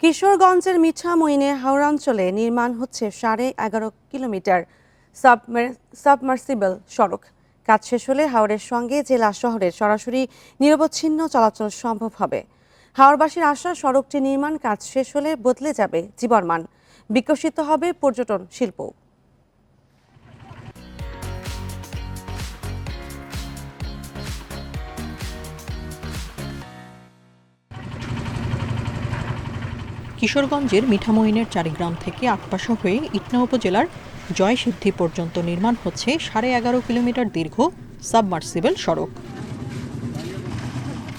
কিশোরগঞ্জের মিঠামইনে হাওড়াঞ্চলে নির্মাণ হচ্ছে 11.5 কিলোমিটার সাবমার্সিবল সড়ক। কাজ শেষ হলে হাওরের সঙ্গে জেলা শহরের সরাসরি নিরবচ্ছিন্ন চলাচল সম্ভব হবে। হাওরবাসীর আশা, সড়কটি নির্মাণ কাজ শেষ হলে বদলে যাবে জীবনমান, বিকশিত হবে পর্যটন শিল্প। কিশোরগঞ্জের মিঠামইনের চারিগ্রাম থেকে আটপাশা হয়ে ইটনা উপজেলার জয়সিদ্ধি পর্যন্ত নির্মাণ হচ্ছে 11.5 কিলোমিটার দীর্ঘ সাবমার্সিবল সড়ক।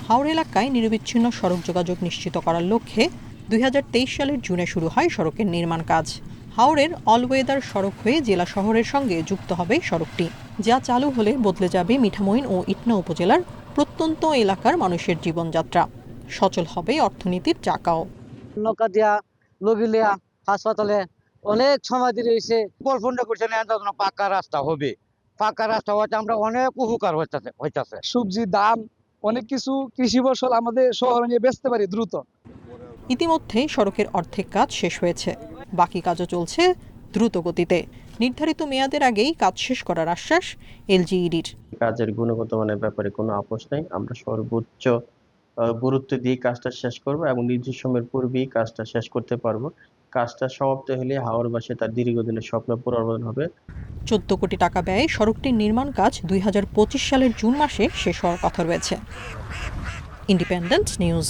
হাওর এলাকায় নিরবিচ্ছিন্ন সড়ক যোগাযোগ নিশ্চিত করার লক্ষ্যে 2023 সালের জুনে শুরু হয় সড়কের নির্মাণ কাজ। হাওরের অলওয়েদার সড়ক হয়ে জেলা শহরের সঙ্গে যুক্ত হবে সড়কটি, যা চালু হলে বদলে যাবে মিঠামইন ও ইটনা উপজেলার প্রত্যন্ত এলাকার মানুষের জীবনযাত্রা। সচল হবে অর্থনীতির চাকাও। নৌকা দিয়া লগিলিয়া হাসপাতালে অনেক সময় দিয়ে এসে কল্পনা করছে না পাকা রাস্তা হবে। পাকা রাস্তা হচ্ছে আমরা অনেক উপকার হইতেছে। সবজির দাম, অনেক কিছু কৃষি ফসল আমাদের শহরে নিয়ে বেচতে পারি দ্রুত। ইতিমধ্যে সড়কের অর্ধেক কাজ শেষ হয়েছে, বাকি কাজও চলছে দ্রুত গতিতে। নির্ধারিত মেয়াদের আগেই কাজ শেষ করার আশ্বাস এলজিইডির। কাজের গুণগত মানের ব্যাপারে কোনো আপোষ নেই। আমরা সর্বোচ্চ গুরুত্ব দিয়ে কাজটা শেষ করব এবং নির্দিষ্ট সময়ের পূর্বেই কাজটা শেষ করতে পারবো। কাজটা সমাপ্ত হলে হাওরবাসী তার দীর্ঘদিনের স্বপ্ন পূরণ হবে। 14 কোটি টাকা ব্যয়ে সড়কটির নির্মাণ কাজ 2025 সালের জুন মাসে শেষ হওয়ার কথা রয়েছে। Independent news.